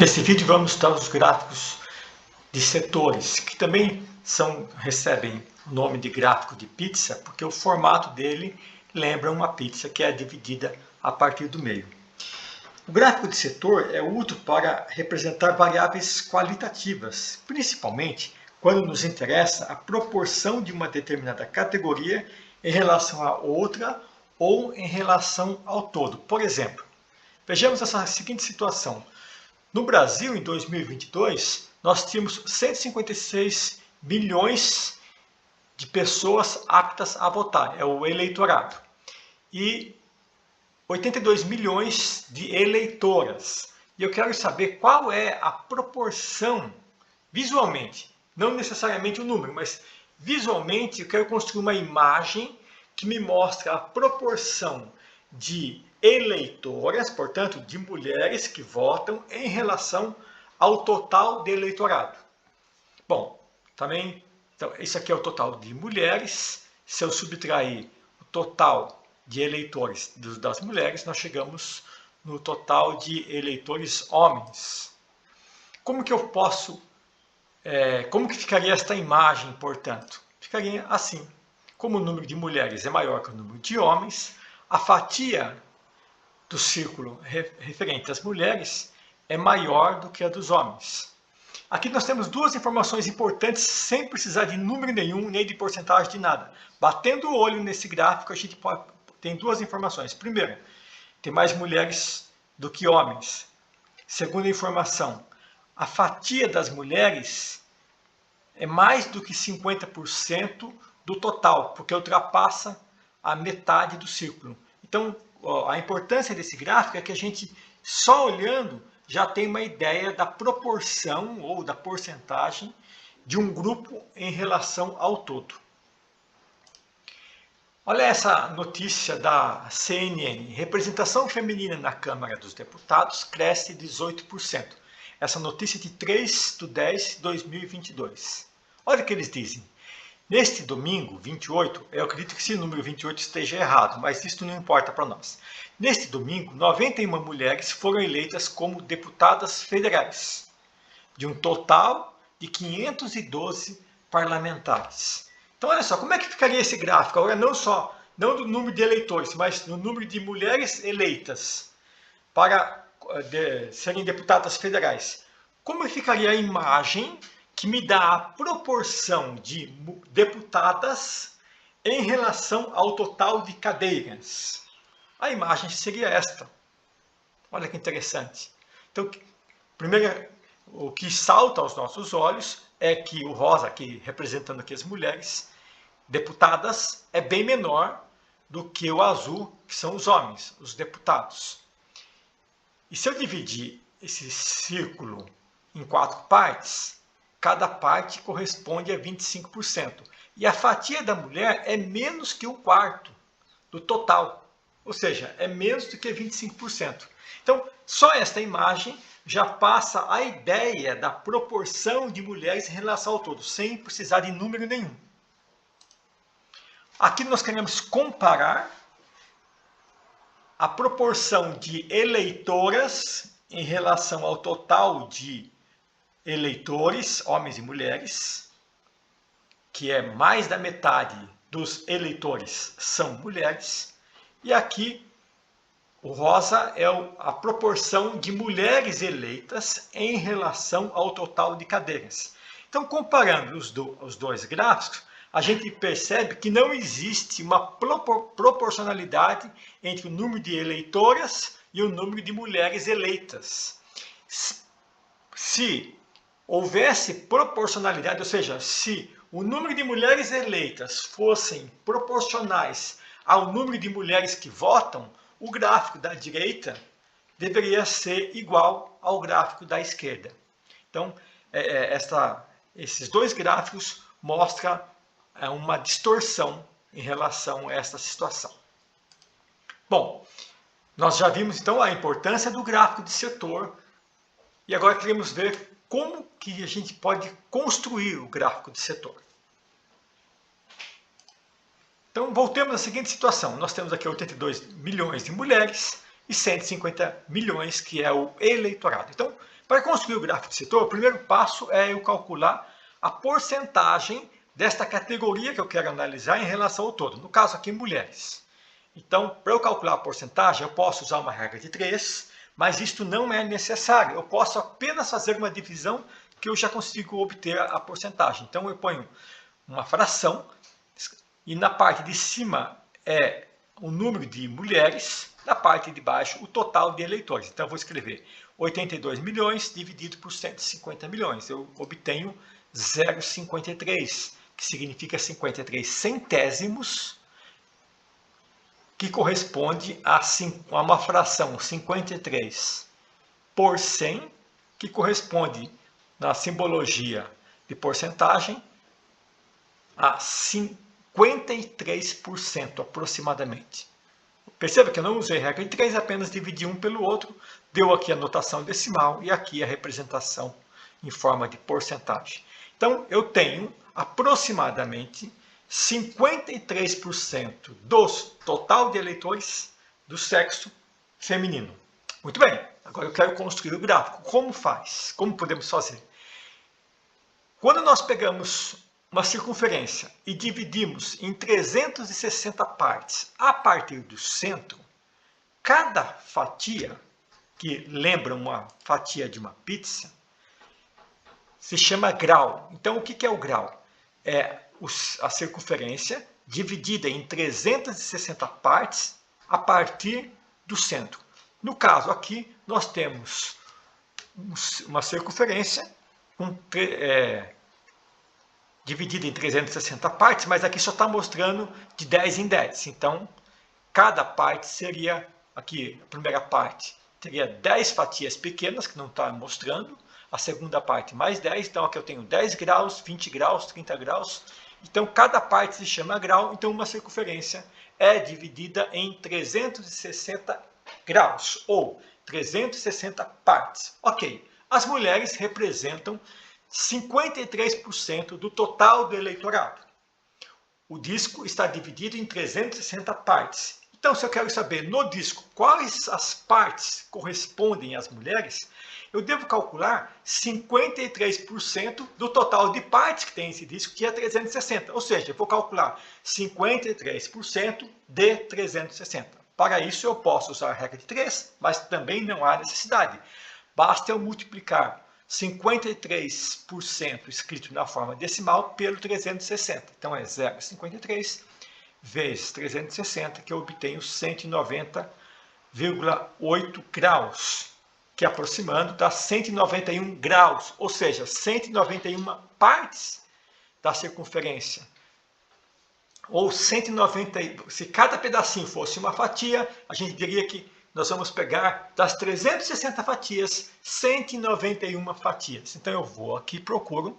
Nesse vídeo vamos estudar os gráficos de setores, que também recebem o nome de gráfico de pizza, porque o formato dele lembra uma pizza que é dividida a partir do meio. O gráfico de setor é útil para representar variáveis qualitativas, principalmente quando nos interessa a proporção de uma determinada categoria em relação a outra ou em relação ao todo. Por exemplo, vejamos essa seguinte situação. No Brasil, em 2022, nós tínhamos 156 milhões de pessoas aptas a votar, é o eleitorado, e 82 milhões de eleitoras. E eu quero saber qual é a proporção, visualmente, não necessariamente o número, mas visualmente eu quero construir uma imagem que me mostre a proporção de eleitoras, portanto, de mulheres que votam em relação ao total de eleitorado. Bom, também, então, isso aqui é o total de mulheres. Se eu subtrair o total de eleitores das mulheres, nós chegamos no total de eleitores homens. Como que eu posso, como que ficaria esta imagem, portanto? Ficaria assim. Como o número de mulheres é maior que o número de homens, a fatia do círculo referente às mulheres é maior do que a dos homens. Aqui nós temos duas informações importantes sem precisar de número nenhum, nem de porcentagem de nada. Batendo o olho nesse gráfico, a gente tem duas informações. Primeiro, tem mais mulheres do que homens. Segunda informação, a fatia das mulheres é mais do que 50% do total, porque ultrapassa a metade do círculo. Então, a importância desse gráfico é que a gente, só olhando, já tem uma ideia da proporção ou da porcentagem de um grupo em relação ao todo. Olha essa notícia da CNN. Representação feminina na Câmara dos Deputados cresce 18%. Essa notícia é de 3/10/2022. Olha o que eles dizem. Neste domingo, 28, eu acredito que esse número 28 esteja errado, mas isso não importa para nós. Neste domingo, 91 mulheres foram eleitas como deputadas federais, de um total de 512 parlamentares. Então, olha só, como é que ficaria esse gráfico? Agora, não do número de eleitores, mas do número de mulheres eleitas para serem deputadas federais. Como ficaria a imagem que me dá a proporção de deputadas em relação ao total de cadeiras? A imagem seria esta. Olha que interessante. Então, primeiro, o que salta aos nossos olhos é que o rosa, aqui representando aqui as mulheres deputadas, é bem menor do que o azul, que são os homens, os deputados. E se eu dividir esse círculo em 4 partes, cada parte corresponde a 25%. E a fatia da mulher é menos que um quarto do total. Ou seja, é menos do que 25%. Então, só esta imagem já passa a ideia da proporção de mulheres em relação ao todo, sem precisar de número nenhum. Aqui nós queremos comparar a proporção de eleitoras em relação ao total de eleitores, homens e mulheres, que é mais da metade dos eleitores são mulheres, e aqui o rosa é a proporção de mulheres eleitas em relação ao total de cadeiras. Então, comparando os dois gráficos, a gente percebe que não existe uma proporcionalidade entre o número de eleitoras e o número de mulheres eleitas. Se houvesse proporcionalidade, ou seja, se o número de mulheres eleitas fossem proporcionais ao número de mulheres que votam, o gráfico da direita deveria ser igual ao gráfico da esquerda. Então, esses dois gráficos mostram uma distorção em relação a esta situação. Bom, nós já vimos então a importância do gráfico de setor e agora queremos ver como que a gente pode construir o gráfico de setor. Então, voltemos à seguinte situação. Nós temos aqui 82 milhões de mulheres e 150 milhões, que é o eleitorado. Então, Para construir o gráfico de setor, o primeiro passo é eu calcular a porcentagem desta categoria que eu quero analisar em relação ao todo. No caso aqui, mulheres. Então, para eu calcular a porcentagem, eu posso usar uma regra de 3, mas isto não é necessário. Eu posso apenas fazer uma divisão que eu já consigo obter a porcentagem. Então, eu ponho uma fração e na parte de cima é o número de mulheres, na parte de baixo o total de eleitores. Então, eu vou escrever 82 milhões dividido por 150 milhões. Eu obtenho 0,53, que significa 53 centésimos, que corresponde a uma fração 53 por 100, que corresponde, na simbologia de porcentagem, a 53% aproximadamente. Perceba que eu não usei regra de 3, apenas dividi um pelo outro, deu aqui a notação decimal e aqui a representação em forma de porcentagem. Então, eu tenho aproximadamente 53% do total de eleitores do sexo feminino. Muito bem, agora eu quero construir o gráfico. Como faz? Como podemos fazer? Quando nós pegamos uma circunferência e dividimos em 360 partes a partir do centro, cada fatia, que lembra uma fatia de uma pizza, se chama grau. Então, o que é o grau? É a circunferência dividida em 360 partes a partir do centro. No caso aqui, nós temos uma circunferência dividida em 360 partes, mas aqui só está mostrando de 10 em 10. Então, cada parte seria, aqui, a primeira parte, teria 10 fatias pequenas, que não está mostrando, a segunda parte mais 10, então aqui eu tenho 10 graus, 20 graus, 30 graus, então cada parte se chama grau, então uma circunferência é dividida em 360 graus, ou 360 partes. Ok, as mulheres representam 53% do total do eleitorado. O disco está dividido em 360 partes. Então, se eu quero saber no disco quais as partes correspondem às mulheres, eu devo calcular 53% do total de partes que tem esse disco, que é 360. Ou seja, eu vou calcular 53% de 360. Para isso, eu posso usar a regra de 3, mas também não há necessidade. Basta eu multiplicar 53% escrito na forma decimal pelo 360. Então, é 0,53 vezes 360, que eu obtenho 190,8 graus, que aproximando dá 191 graus, ou seja, 191 partes da circunferência. Ou 190, se cada pedacinho fosse uma fatia, a gente diria que nós vamos pegar das 360 fatias, 191 fatias. Então eu vou aqui e procuro,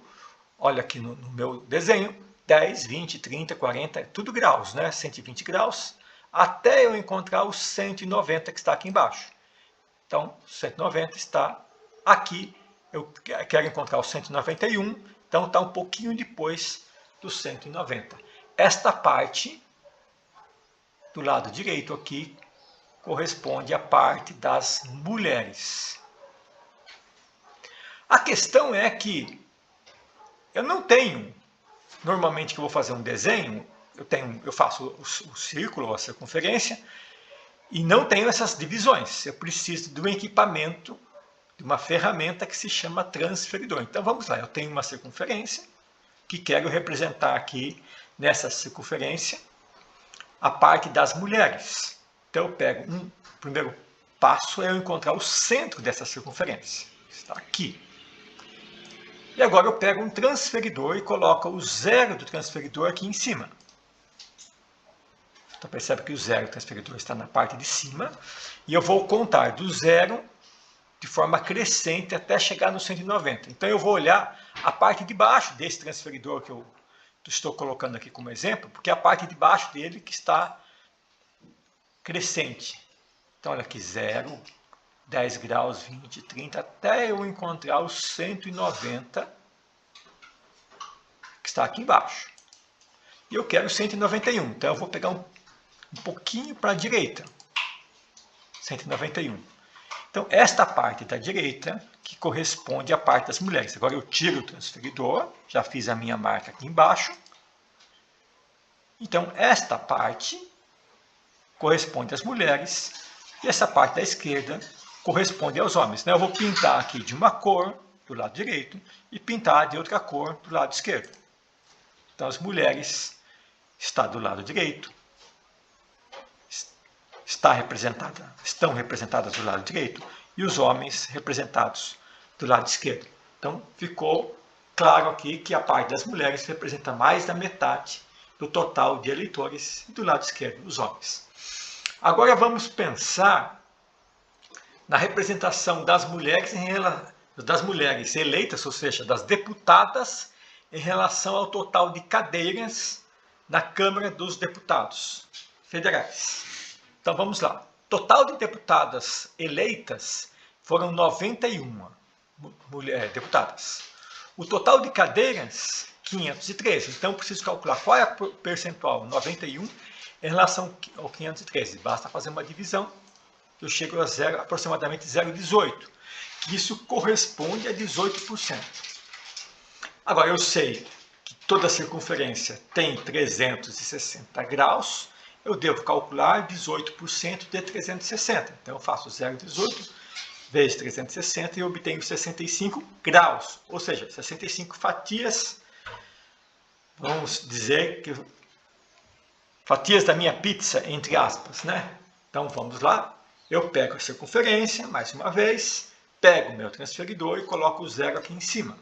olha aqui no meu desenho, 10, 20, 30, 40, tudo graus, né? 120 graus, até eu encontrar o 190 que está aqui embaixo. Então, 190 está aqui, eu quero encontrar o 191, então está um pouquinho depois do 190. Esta parte, do lado direito aqui, corresponde à parte das mulheres. A questão é que eu não tenho, normalmente que eu vou fazer um desenho, eu faço o círculo, a circunferência, e não tenho essas divisões. Eu preciso de um equipamento, de uma ferramenta que se chama transferidor. Então vamos lá, eu tenho uma circunferência, que quero representar aqui, nessa circunferência, a parte das mulheres. Então eu pego o primeiro passo é eu encontrar o centro dessa circunferência. Está aqui. E agora eu pego um transferidor e coloco o zero do transferidor aqui em cima. Então percebe que o zero do transferidor está na parte de cima. E eu vou contar do zero de forma crescente até chegar no 190. Então eu vou olhar a parte de baixo desse transferidor que eu estou colocando aqui como exemplo, porque é a parte de baixo dele que está crescente. Então olha aqui, 0, 10 graus, 20, 30, até eu encontrar o 190 que está aqui embaixo. E eu quero 191, então eu vou pegar um pouquinho para a direita. 191. Então, esta parte da direita, que corresponde à parte das mulheres. Agora eu tiro o transferidor, já fiz a minha marca aqui embaixo. Então, esta parte corresponde às mulheres e essa parte da esquerda corresponde aos homens. Eu vou pintar aqui de uma cor do lado direito e pintar de outra cor do lado esquerdo. Então, as mulheres estão do lado direito, estão representadas do lado direito e os homens representados do lado esquerdo. Então, ficou claro aqui que a parte das mulheres representa mais da metade do total de eleitores e do lado esquerdo, os homens. Agora vamos pensar na representação das mulheres eleitas, ou seja, das deputadas, em relação ao total de cadeiras na Câmara dos Deputados Federais. Então vamos lá. Total de deputadas eleitas foram 91 deputadas. O total de cadeiras, 513. Então preciso calcular qual é o percentual 91 em relação ao 513. Basta fazer uma divisão, eu chego a aproximadamente 0,18, que isso corresponde a 18%. Agora eu sei que toda circunferência tem 360 graus, eu devo calcular 18% de 360. Então eu faço 0,18 vezes 360 e eu obtenho 65 graus, ou seja, 65 fatias, vamos dizer que fatias da minha pizza, entre aspas, né? Então vamos lá, eu pego a circunferência, mais uma vez, pego o meu transferidor e coloco o zero aqui em cima.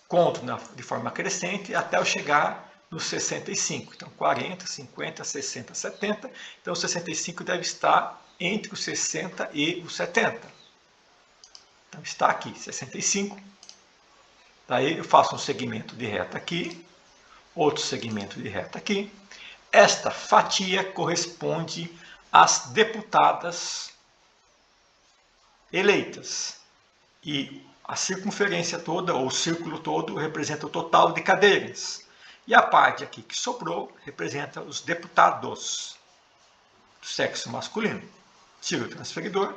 Conto de forma crescente até eu chegar nos 65. Então 40, 50, 60, 70. Então 65 deve estar entre os 60 e os 70. Então está aqui, 65. Daí eu faço um segmento de reta aqui, outro segmento de reta aqui. Esta fatia corresponde às deputadas eleitas. E a circunferência toda, ou o círculo todo, representa o total de cadeiras. E a parte aqui que sobrou representa os deputados do sexo masculino. Tiro o transferidor,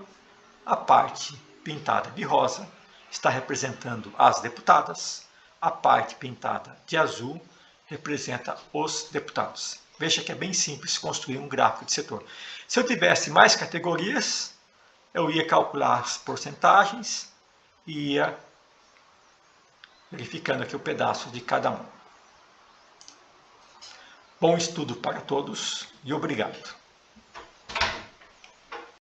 a parte pintada de rosa está representando as deputadas, a parte pintada de azul representa os deputados. Veja que é bem simples construir um gráfico de setor. Se eu tivesse mais categorias, eu ia calcular as porcentagens e ia verificando aqui o pedaço de cada um. Bom estudo para todos e obrigado.